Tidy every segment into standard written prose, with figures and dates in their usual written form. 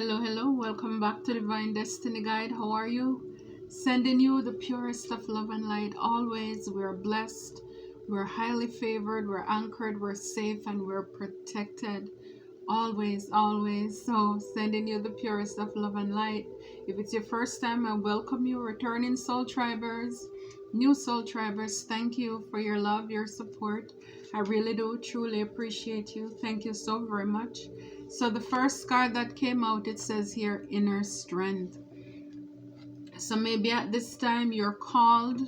Hello, welcome back to Divine Destiny Guide. How are you? Sending you the purest of love and light. Always, we're blessed, we're highly favored, we're anchored, we're safe, and we're protected. Always. So, sending you the purest of love and light. If it's your first time, I welcome you, returning soul tribers, new soul tribers. Thank you for your love, your support. I really do truly appreciate you. Thank you so very much. So the first card that came out, it says here, inner strength. So maybe at this time you're called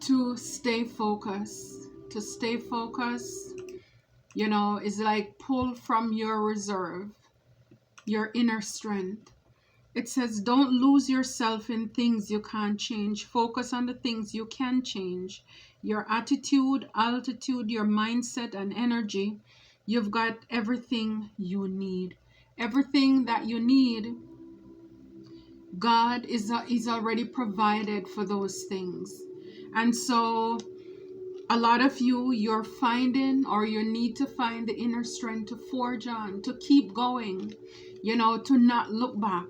to stay focused. To stay focused, is like pull from your reserve, your inner strength. It says don't lose yourself in things you can't change. Focus on the things you can change. Your attitude, altitude, your mindset and energy. You've got everything you need. Everything that you need, God is already provided for those things. And so a lot of you're finding, or you need to find the inner strength to forge on, to keep going, to not look back.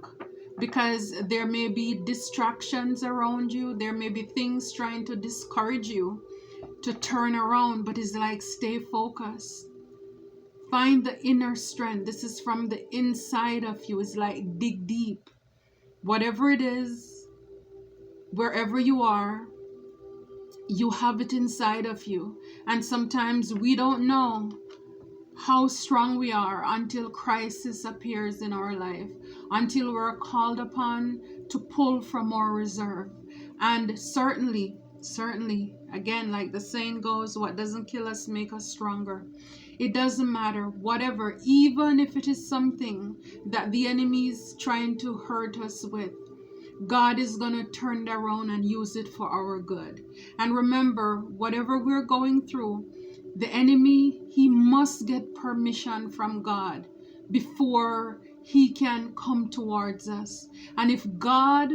Because there may be distractions around you. There may be things trying to discourage you to turn around. But it's like, stay focused. Find the inner strength. This is from the inside of you. It's like dig deep. Whatever it is, wherever you are, you have it inside of you. And sometimes we don't know how strong we are until crisis appears in our life, until we're called upon to pull from our reserve. And certainly, again, like the saying goes, what doesn't kill us make us stronger. It doesn't matter, whatever, even if it is something that the enemy is trying to hurt us with, God is going to turn it around and use it for our good. And remember, whatever we're going through, the enemy, he must get permission from God before he can come towards us. And if God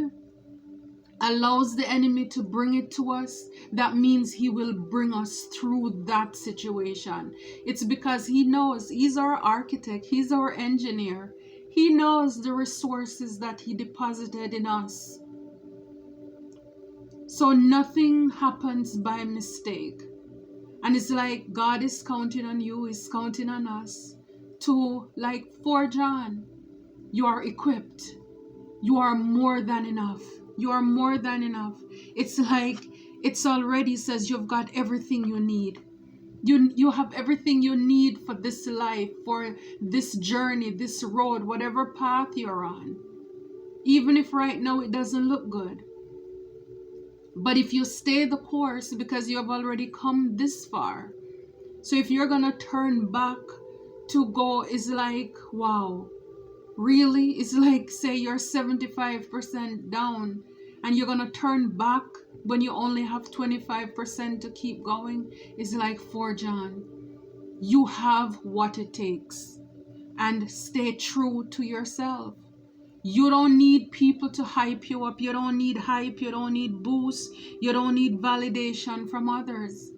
allows the enemy to bring it to us, that means he will bring us through that situation. It's because he knows, he's our architect, he's our engineer. He knows the resources that he deposited in us. So nothing happens by mistake. And it's like God is counting on you, he's counting on us to like forge on. You are equipped. You are more than enough. You are more than enough. It's like it's already says you've got everything you need. You have everything you need for this life, for this journey, this road, whatever path you're on. Even if right now it doesn't look good. But if you stay the course, because you have already come this far. So if you're going to turn back to go, is like, wow. Really? It's like, say you're 75% down and you're going to turn back when you only have 25% to keep going. It's like, forge on. You have what it takes. And stay true to yourself. You don't need people to hype you up. You don't need hype. You don't need boost. You don't need validation from others.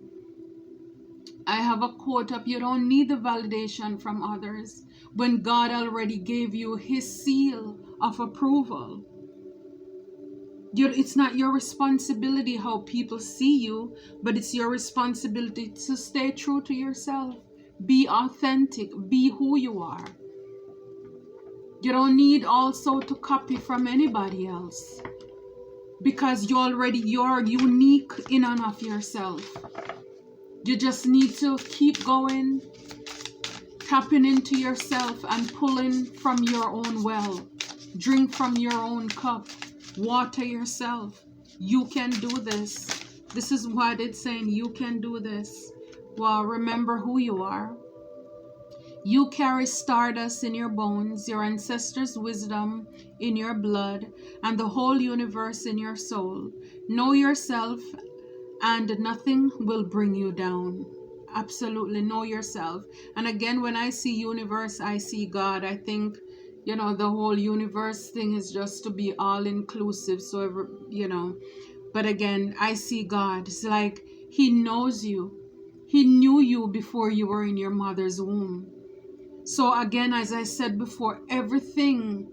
I have a quote up, you don't need the validation from others when God already gave you his seal of approval. It's not your responsibility how people see you, but it's your responsibility to stay true to yourself. Be authentic. Be who you are. You don't need also to copy from anybody else, because you're unique in and of yourself. You just need to keep going, tapping into yourself and pulling from your own well. Drink from your own cup. Water yourself. You can do this. This is what it's saying. You can do this. Well, remember who you are. You carry stardust in your bones, your ancestors' wisdom in your blood, and the whole universe in your soul. Know yourself, and nothing will bring you down. Absolutely, know yourself. And again, when I see universe, I see God. I think, the whole universe thing is just to be all inclusive. So, but again, I see God. It's like he knows you. He knew you before you were in your mother's womb. So again, as I said before, everything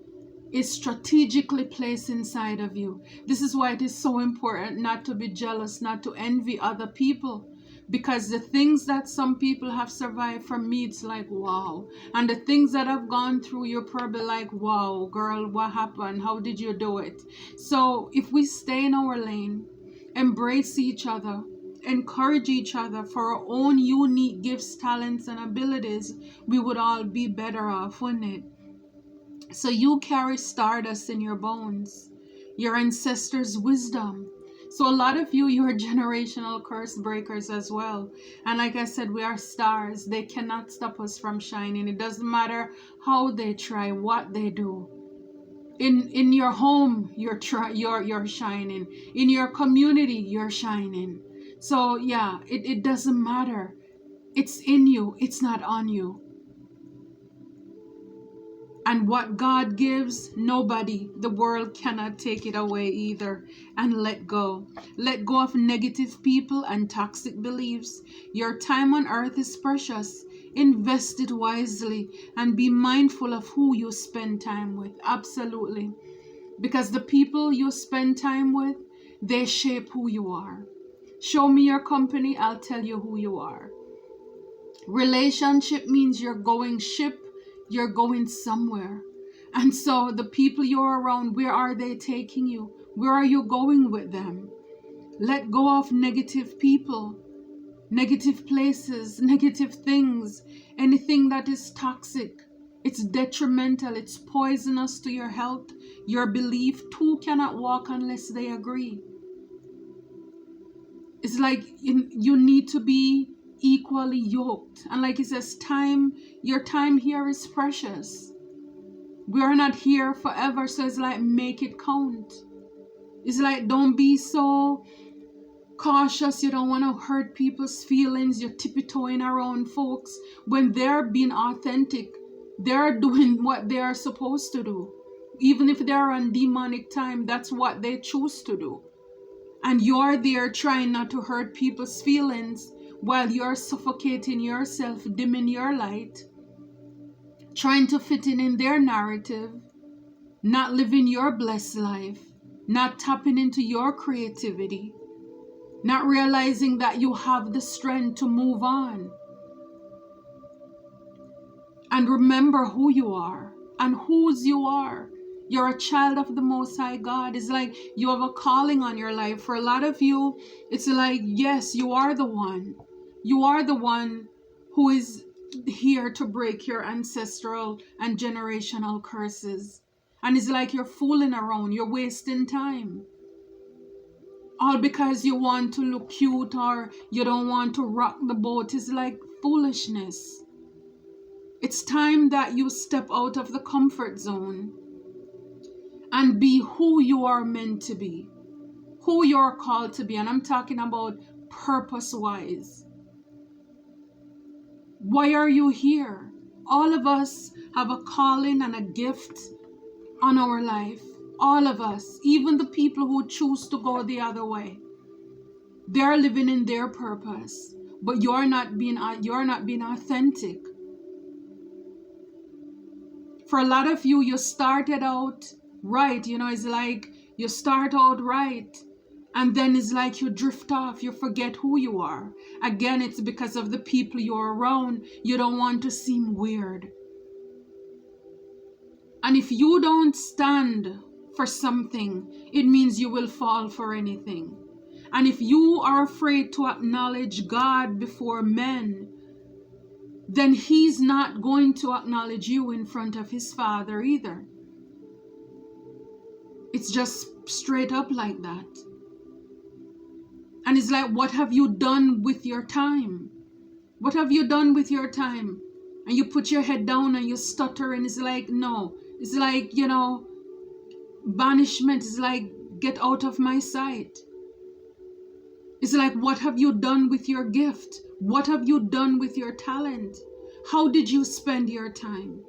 is strategically placed inside of you. This is why it is so important not to be jealous, not to envy other people. Because the things that some people have survived from me, it's like, wow. And the things that I've gone through, you're probably like, wow, girl, what happened? How did you do it? So if we stay in our lane, embrace each other, encourage each other for our own unique gifts, talents, and abilities, we would all be better off, wouldn't it? So you carry stardust in your bones, your ancestors' wisdom. So a lot of you, you're generational curse breakers as well. And like I said, we are stars. They cannot stop us from shining. It doesn't matter how they try, what they do. In your home, you're shining. In your community, you're shining. So yeah, it doesn't matter. It's in you. It's not on you. And what God gives, nobody, the world cannot take it away either. And let go. Let go of negative people and toxic beliefs. Your time on earth is precious. Invest it wisely and be mindful of who you spend time with. Absolutely. Because the people you spend time with, they shape who you are. Show me your company, I'll tell you who you are. Relationship means you're going ship. You're going somewhere. And so the people you're around, where are they taking you? Where are you going with them? Let go of negative people, negative places, negative things, anything that is toxic. It's detrimental. It's poisonous to your health, your belief. Two cannot walk unless they agree. It's like you need to be equally yoked. And like it says, your time here is precious. We are not here forever, so it's like, make it count. It's like, don't be so cautious. You don't want to hurt people's feelings. You're tiptoeing around folks when they're being authentic. They're doing what they are supposed to do. Even if they're on demonic time, that's what they choose to do. And you're there trying not to hurt people's feelings while you're suffocating yourself, dimming your light, trying to fit in their narrative, not living your blessed life, not tapping into your creativity, not realizing that you have the strength to move on. And remember who you are and whose you are. You're a child of the Most High God. It's like you have a calling on your life. For a lot of you, it's like, yes, you are the one. You are the one who is here to break your ancestral and generational curses. And it's like you're fooling around. You're wasting time. All because you want to look cute or you don't want to rock the boat. It's like foolishness. It's time that you step out of the comfort zone and be who you are meant to be. Who you're called to be. And I'm talking about purpose-wise. Why are you here? All of us have a calling and a gift on our life. All of us, even the people who choose to go the other way. They're living in their purpose, but you're not being authentic. For a lot of you, you started out right, it's like you start out right. And then it's like you drift off. You forget who you are. Again, it's because of the people you're around. You don't want to seem weird. And if you don't stand for something, it means you will fall for anything. And if you are afraid to acknowledge God before men, then He's not going to acknowledge you in front of His Father either. It's just straight up like that. And it's like, what have you done with your time? What have you done with your time? And you put your head down and you stutter, and it's like, no. It's like, banishment. It's like, get out of my sight. It's like, what have you done with your gift? What have you done with your talent? How did you spend your time?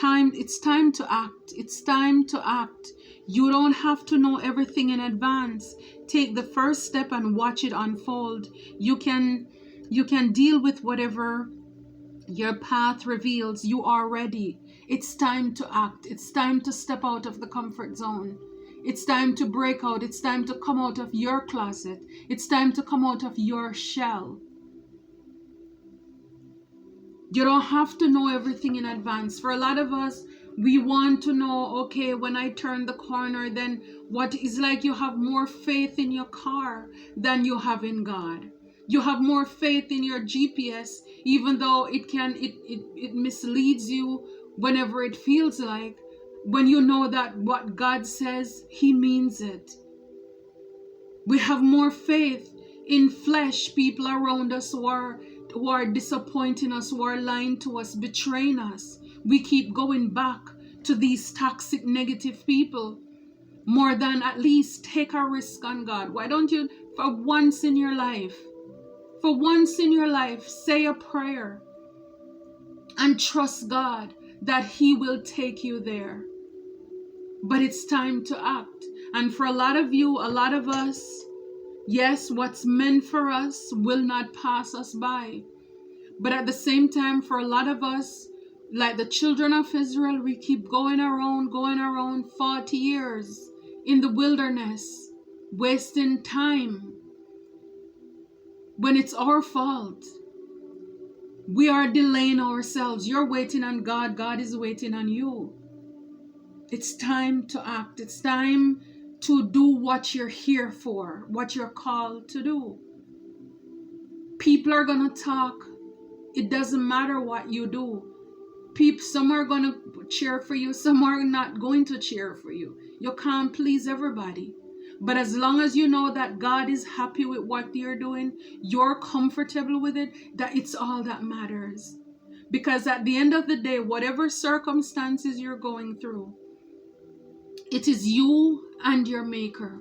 It's time to act. It's time to act. You don't have to know everything in advance. Take the first step and watch it unfold. You can You can deal with whatever your path reveals. You are ready. It's time to act. It's time to step out of the comfort zone. It's time to break out. It's time to come out of your closet. It's time to come out of your shell. You don't have to know everything in advance. For a lot of us, we want to know, okay, when I turn the corner, then what is like you have more faith in your car than you have in God. You have more faith in your GPS, even though it misleads you whenever it feels like. When you know that what God says, He means it. We have more faith in flesh, people around us who are disappointing us, who are lying to us, betraying us. We keep going back to these toxic, negative people more than at least take a risk on God. Why don't you, for once in your life, say a prayer and trust God that He will take you there. But it's time to act. And for a lot of you, a lot of us, yes, what's meant for us will not pass us by. But at the same time, for a lot of us, like the children of Israel, we keep going around 40 years in the wilderness, wasting time when it's our fault. We are delaying ourselves. You're waiting on God. God is waiting on you. It's time to act. It's time to do what you're here for, what you're called to do. People are going to talk. It doesn't matter what you do. Some are going to cheer for you. Some are not going to cheer for you. You can't please everybody. But as long as you know that God is happy with what you're doing, you're comfortable with it, that it's all that matters. Because at the end of the day, whatever circumstances you're going through, it is you and your Maker.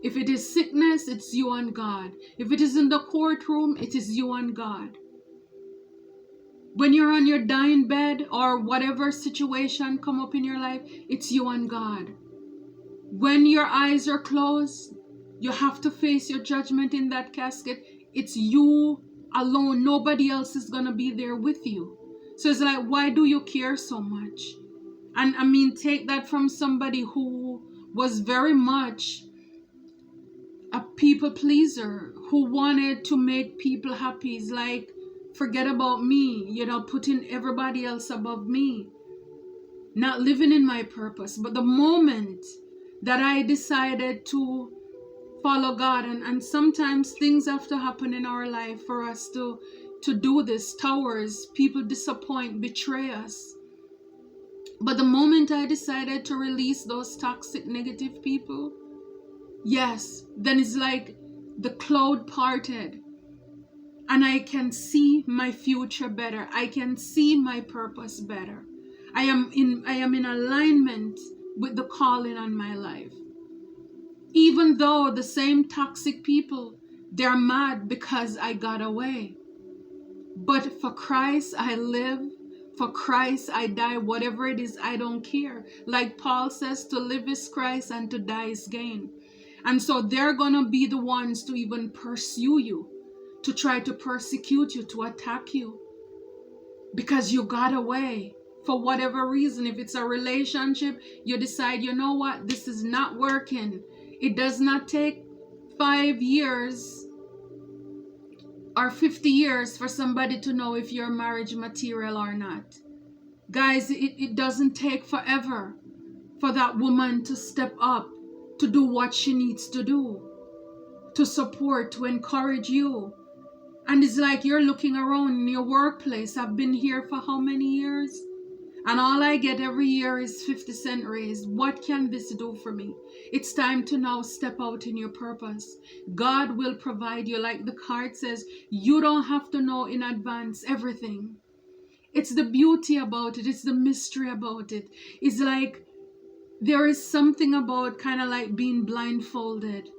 If it is sickness, it's you and God. If it is in the courtroom, it is you and God. When you're on your dying bed or whatever situation come up in your life, it's you and God. When your eyes are closed, you have to face your judgment in that casket. It's you alone. Nobody else is going to be there with you. So it's like, why do you care so much? And I mean, take that from somebody who was very much a people pleaser, who wanted to make people happy. It's like, forget about me, putting everybody else above me, not living in my purpose. But the moment that I decided to follow God, and sometimes things have to happen in our life for us to do this. Towers, people disappoint, betray us. But the moment I decided to release those toxic, negative people, yes, then it's like the cloud parted. And I can see my future better. I can see my purpose better. I am in alignment with the calling on my life. Even though the same toxic people, they're mad because I got away. But for Christ I live. For Christ I die. Whatever it is, I don't care. Like Paul says, to live is Christ and to die is gain. And so they're going to be the ones to even pursue you, to try to persecute you, to attack you, because you got away for whatever reason. If it's a relationship, you decide, you know what, this is not working. It does not take 5 years or 50 years for somebody to know if you're marriage material or not. Guys, it doesn't take forever for that woman to step up, to do what she needs to do, to support, to encourage you. And it's like you're looking around in your workplace. I've been here for how many years? And all I get every year is 50-cent raise. What can this do for me? It's time to now step out in your purpose. God will provide you. Like the card says, you don't have to know in advance everything. It's the beauty about it. It's the mystery about it. It's like there is something about kind of like being blindfolded,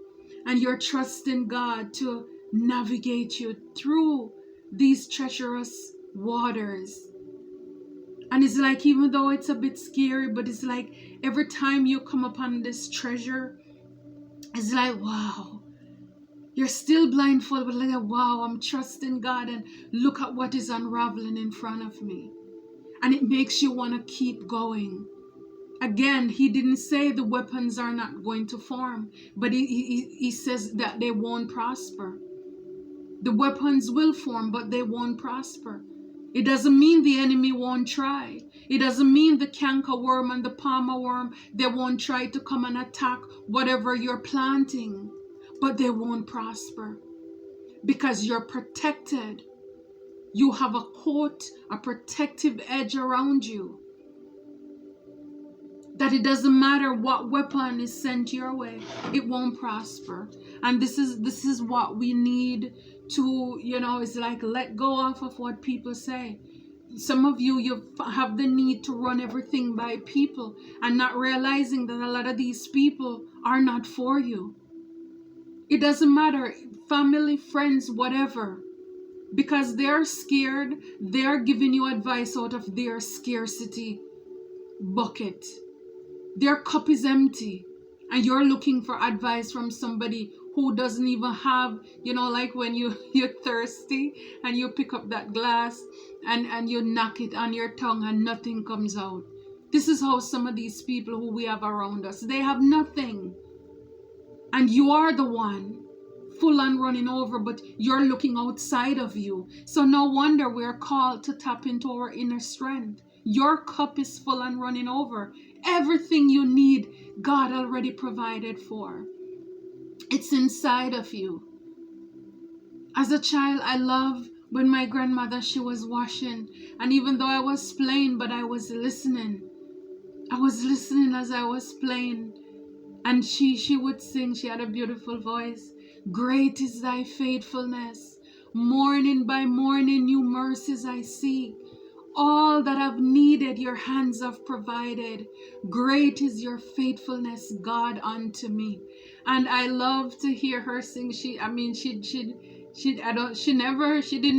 and you're trusting God to navigate you through these treacherous waters. And it's like, even though it's a bit scary, but it's like every time you come upon this treasure, it's like, wow, You're still blindfolded, but like, wow, I'm trusting God, and look at what is unraveling in front of me. And it makes you want to keep going. Again, he didn't say the weapons are not going to form, but he says that they won't prosper. The weapons will form, but they won't prosper. It doesn't mean the enemy won't try. It doesn't mean the cankerworm and the palmer worm, they won't try to come and attack whatever you're planting, but they won't prosper because you're protected. You have a coat, a protective edge around you. That it doesn't matter what weapon is sent your way, it won't prosper. And this is what we need to, it's like let go off of what people say. Some of you have the need to run everything by people and not realizing that a lot of these people are not for you. It doesn't matter, family, friends, whatever, because they're scared. They're giving you advice out of their scarcity bucket. Their cup is empty, and you're looking for advice from somebody who doesn't even have, like when you're thirsty and you pick up that glass and you knock it on your tongue and nothing comes out. This is how some of these people who we have around us, they have nothing. And you are the one full on running over, but you're looking outside of you. So no wonder we're called to tap into our inner strength. Your cup is full and running over. Everything you need, God already provided for. It's inside of you. As a child, I love when my grandmother, she was washing. And even though I was playing, but I was listening. I was listening as I was playing. And she would sing. She had a beautiful voice. Great is thy faithfulness. Morning by morning, new mercies I see. All that I've needed, your hands have provided. Great is your faithfulness, God, unto me. And I love to hear her sing. She didn't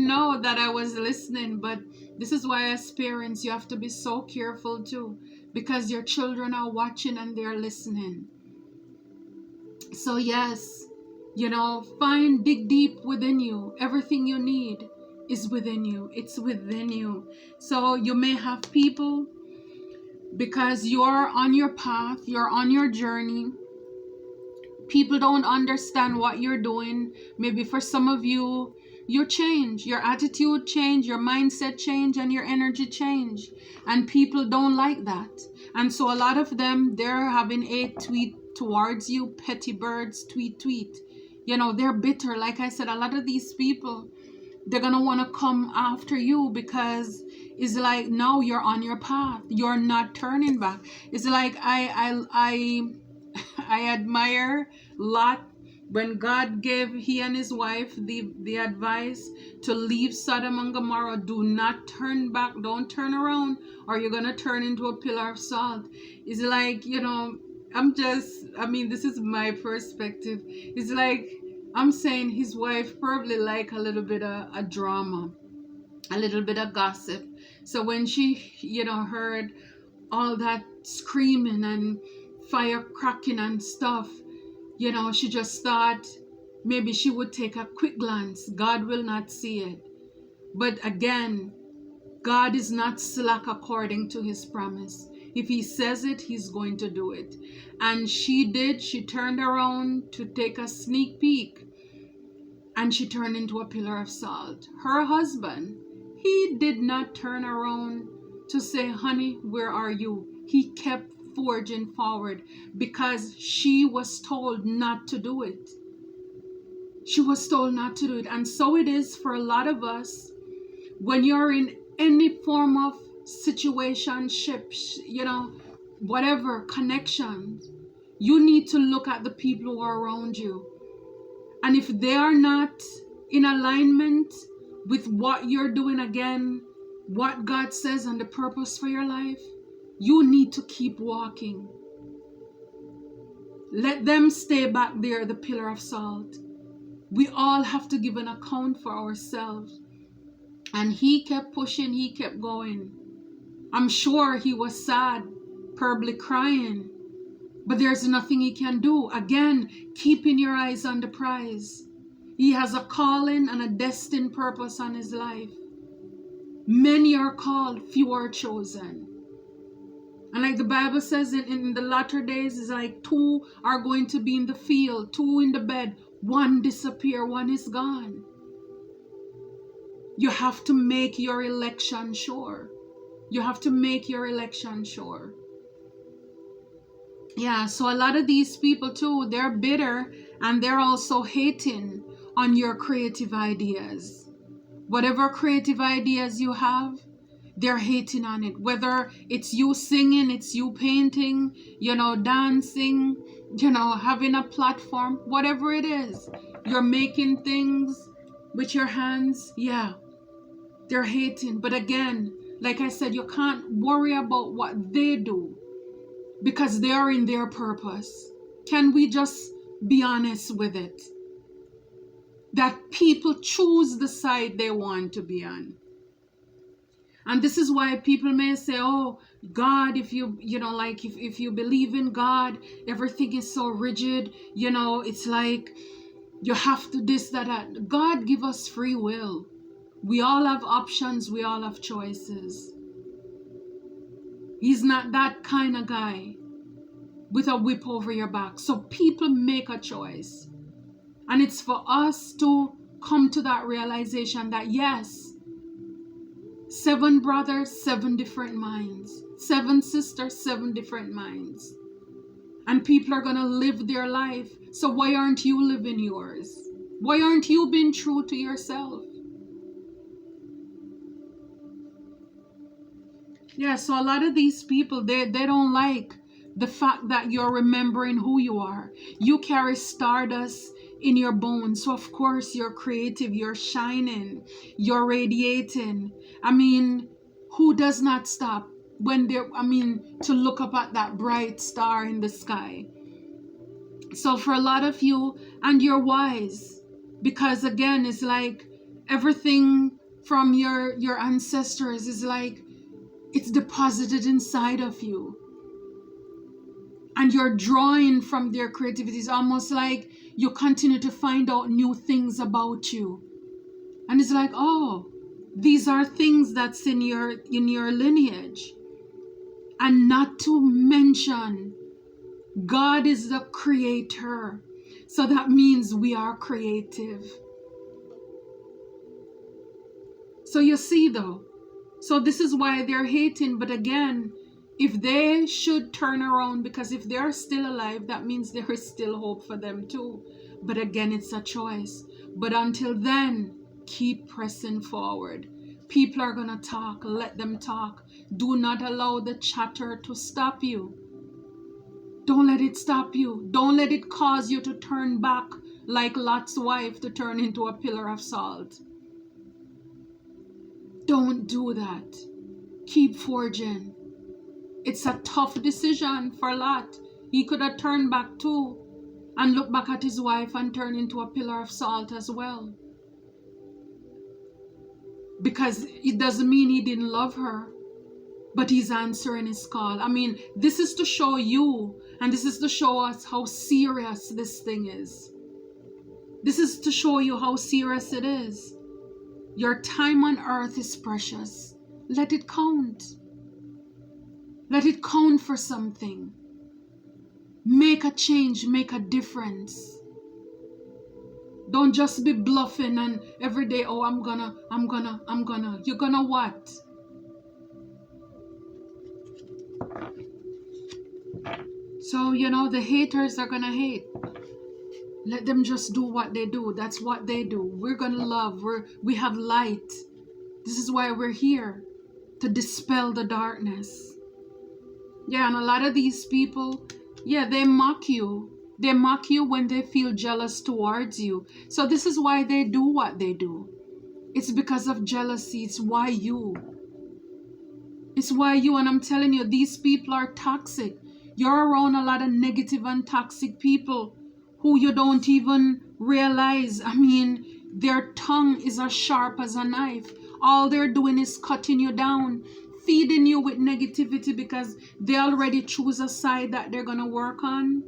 know that I was listening, but this is why as parents, you have to be so careful too, because your children are watching and they're listening. So yes, dig deep within you. Everything you need is within you. It's within you. So you may have people, because you're on your path, you're on your journey. People don't understand what you're doing. Maybe for some of you, you change, your attitude change, your mindset change, and your energy change. And people don't like that. And so a lot of them, they're having a tweet towards you, petty birds, tweet. They're bitter. Like I said, a lot of these people, they're gonna want to come after you because it's like now you're on your path. You're not turning back. It's like I admire Lot when God gave he and his wife the advice to leave Sodom and Gomorrah. Do not turn back. Don't turn around, or you're gonna turn into a pillar of salt. It's like this is my perspective. It's like I'm saying his wife probably like a little bit of a drama, a little bit of gossip. So when she, heard all that screaming and fire cracking and stuff, she just thought maybe she would take a quick glance. God will not see it. But again, God is not slack according to his promise. If he says it, he's going to do it. And she did. She turned around to take a sneak peek, and she turned into a pillar of salt. Her husband, he did not turn around to say, honey, where are you? He kept forging forward because she was told not to do it. She was told not to do it. And so it is for a lot of us. When you're in any form of situationship, whatever connection, you need to look at the people who are around you. And if they are not in alignment with what you're doing, again, what God says and the purpose for your life, you need to keep walking. Let them stay back there, the pillar of salt. We all have to give an account for ourselves. And he kept pushing, he kept going. I'm sure he was sad, probably crying, but there's nothing he can do. Again, keeping your eyes on the prize. He has a calling and a destined purpose on his life. Many are called, few are chosen. And like the Bible says in the latter days, it's like 2 are going to be in the field, 2 in the bed, 1 disappear, 1 is gone. You have to make your election sure. You have to make your election sure. Yeah, so a lot of these people too, they're bitter and they're also hating on your creative ideas. Whatever creative ideas you have, they're hating on it. Whether it's you singing, it's you painting, dancing, having a platform, whatever it is, you're making things with your hands. Yeah, they're hating. But again, like I said, you can't worry about what they do because they are in their purpose. Can we just be honest with it? That people choose the side they want to be on. And this is why people may say, oh, God, if you believe in God, everything is so rigid, it's like you have to this, that. God give us free will. We all have options. We all have choices. He's not that kind of guy with a whip over your back. So people make a choice. And it's for us to come to that realization that yes, 7 brothers, 7 different minds. 7 sisters, 7 different minds. And people are going to live their life. So why aren't you living yours? Why aren't you being true to yourself? Yeah, so a lot of these people, they don't like the fact that you're remembering who you are. You carry stardust in your bones. So of course you're creative, you're shining, you're radiating. I mean, who does not stop when to look up at that bright star in the sky? So for a lot of you, and you're wise, because again, it's like everything from your ancestors is like, it's deposited inside of you. And you're drawing from their creativity. It's almost like you continue to find out new things about you. And it's like, oh, these are things that's in your lineage. And not to mention, God is the creator. So that means we are creative. So you see though, so this is why they're hating. But again, if they should turn around, because if they're still alive, that means there is still hope for them too. But again, it's a choice. But until then, keep pressing forward. People are going to talk. Let them talk. Do not allow the chatter to stop you. Don't let it stop you. Don't let it cause you to turn back like Lot's wife, to turn into a pillar of salt. Don't do that. Keep forging. It's a tough decision for Lot. He could have turned back too and looked back at his wife and turned into a pillar of salt as well. Because it doesn't mean he didn't love her, but he's answering his call. I mean, this is to show you, and this is to show us how serious this thing is. This is to show you how serious it is. Your time on earth is precious. Let it count. Let it count for something. Make a change, make a difference. Don't just be bluffing and every day, oh, I'm gonna. You're gonna what? So, the haters are gonna hate. Let them just do what they do. That's what they do. We're gonna love. We have light. This is why we're here, to dispel the darkness. Yeah, and a lot of these people, yeah, they mock you. They mock you when they feel jealous towards you. So this is why they do what they do. It's because of jealousy. It's why you. It's why you. And I'm telling you, these people are toxic. You're around a lot of negative and toxic people who you don't even realize. I mean, their tongue is as sharp as a knife. All they're doing is cutting you down, feeding you with negativity, because they already choose a side that they're going to work on.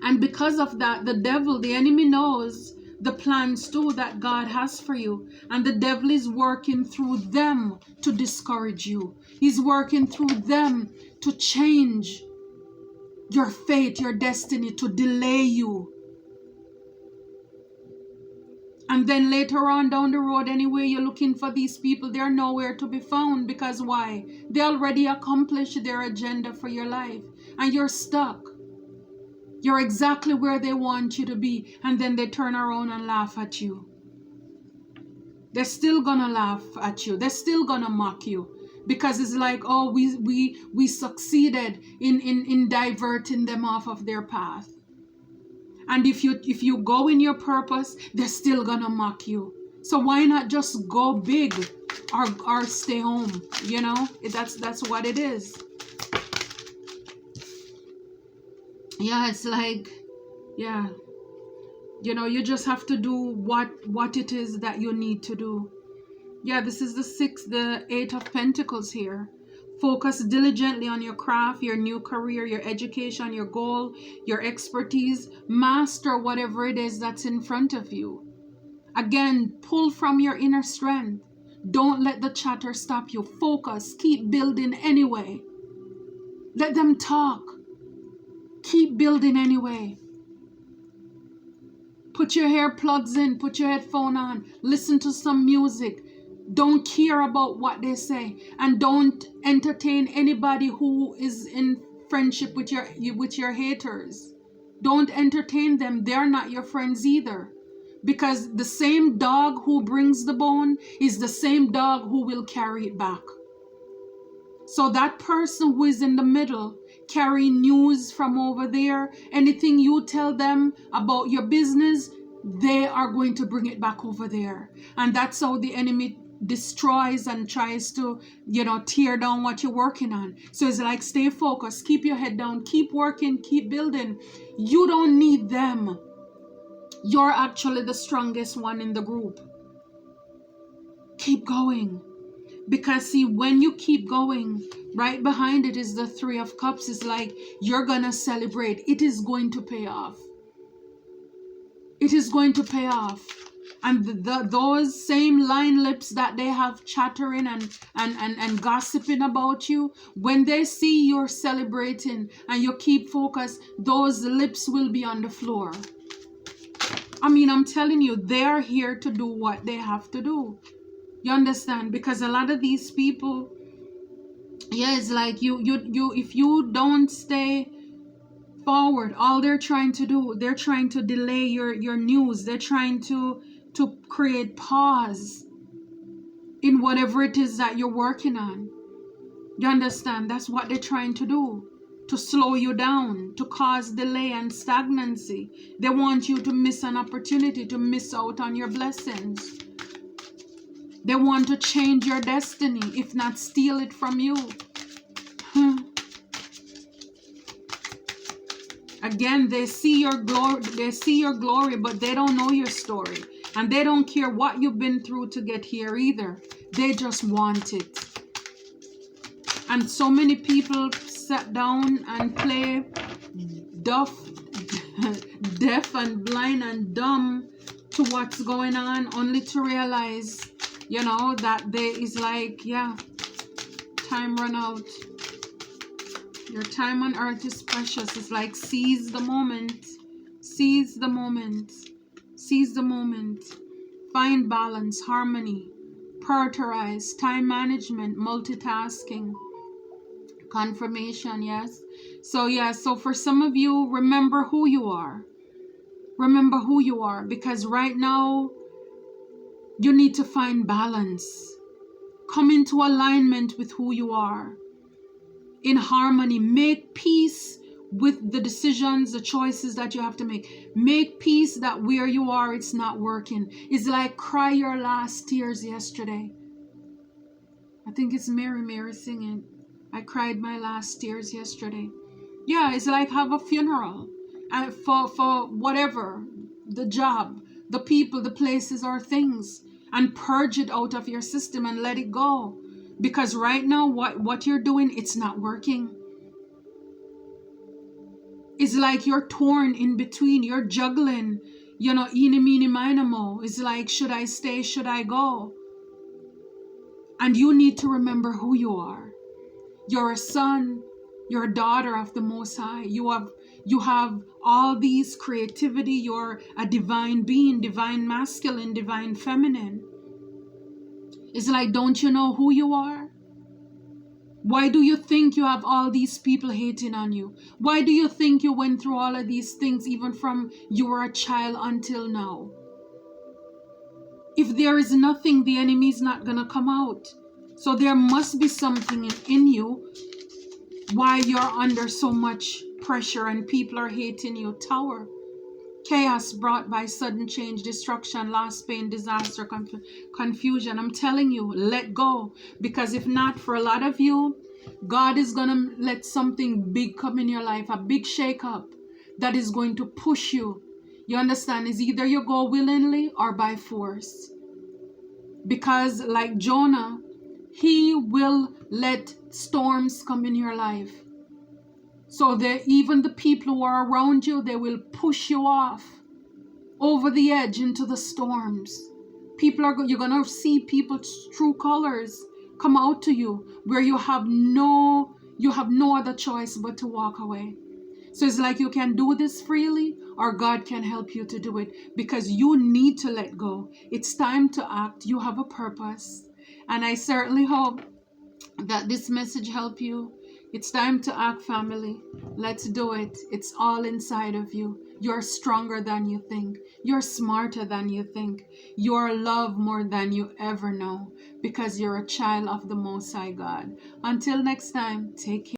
And because of that, the devil, the enemy knows the plans too that God has for you. And the devil is working through them to discourage you. He's working through them to change your fate, your destiny, to delay you. And then later on down the road, anyway, you're looking for these people, they're nowhere to be found. Because why? They already accomplished their agenda for your life. And you're stuck. You're exactly where they want you to be. And then they turn around and laugh at you. They're still gonna laugh at you. They're still gonna mock you. Because it's like, oh, we succeeded in diverting them off of their path. And if you go in your purpose, they're still gonna mock you. So why not just go big or stay home? You know, that's what it is. Yeah, it's like, yeah, you know, you just have to do what it is that you need to do. Yeah, this is the 8 of Pentacles here. Focus diligently on your craft, your new career, your education, your goal, your expertise. Master whatever it is that's in front of you. Again, pull from your inner strength. Don't let the chatter stop you. Focus. Keep building anyway. Let them talk. Keep building anyway. Put your hair plugs in. Put your headphone on. Listen to some music. Don't care about what they say, and don't entertain anybody who is in friendship with your haters. Don't entertain them. They're not your friends either, because the same dog who brings the bone is the same dog who will carry it back. So that person who is in the middle, carrying news from over there, anything you tell them about your business, they are going to bring it back over there. And that's how the enemy destroys and tries to, you know, tear down what you're working on. So it's like, stay focused, keep your head down, keep working, keep building. You don't need them. You're actually the strongest one in the group. Keep going. Because see, when you keep going, right behind it is the 3 of Cups. It's like you're gonna celebrate. It is going to pay off. It is going to pay off. And those same line lips that they have chattering and gossiping about you, when they see you're celebrating and you keep focused, those lips will be on the floor. I mean, I'm telling you, they're here to do what they have to do. You understand? Because a lot of these people, yeah, it's like if you don't stay forward, all they're trying to do, they're trying to delay your news. They're trying to create pause in whatever it is that you're working on. You understand? That's what they're trying to do. To slow you down, to cause delay and stagnancy. They want you to miss an opportunity, to miss out on your blessings. They want to change your destiny, if not steal it from you. Again, they see your glory, but they don't know your story. And they don't care what you've been through to get here either. They just want it. And so many people sat down and play deaf and blind and dumb to what's going on, only to realize, you know, that there is like, yeah, time run out. Your time on earth is precious. It's like, seize the moment. Seize the moment. Seize the moment. Find balance, harmony, prioritize, time management, multitasking, confirmation, yes. So yeah, so for some of you, remember who you are. Remember who you are, because right now you need to find balance. Come into alignment with who you are. In harmony, make peace with the decisions, the choices that you have to make. Make peace that where you are, it's not working. It's like cry your last tears yesterday. I think it's Mary singing. I cried my last tears yesterday. Yeah, it's like have a funeral. And for whatever, the job, the people, the places or things. And purge it out of your system and let it go. Because right now, what you're doing, it's not working. It's like you're torn in between. You're juggling, eeny, meeny, miny, mo. It's like, should I stay? Should I go? And you need to remember who you are. You're a son. You're a daughter of the Most High. You have all these creativity. You're a divine being, divine masculine, divine feminine. It's like, don't you know who you are? Why do you think you have all these people hating on you? Why do you think you went through all of these things even from you were a child until now? If there is nothing, the enemy is not going to come out. So there must be something in you why you're under so much pressure and people are hating you. Tower. Chaos brought by sudden change, destruction, loss, pain, disaster, confusion. I'm telling you, let go. Because if not, for a lot of you, God is going to let something big come in your life, a big shake-up that is going to push you. You understand? It's either you go willingly or by force. Because like Jonah, he will let storms come in your life. So that even the people who are around you, they will push you off over the edge into the storms. You're going to see people's true colors come out to you where you have no other choice but to walk away. So it's like you can do this freely or God can help you to do it because you need to let go. It's time to act. You have a purpose. And I certainly hope that this message helped you. It's time to act, family. Let's do it. It's all inside of you. You're stronger than you think. You're smarter than you think. You're loved more than you ever know because you're a child of the Most High God. Until next time, take care.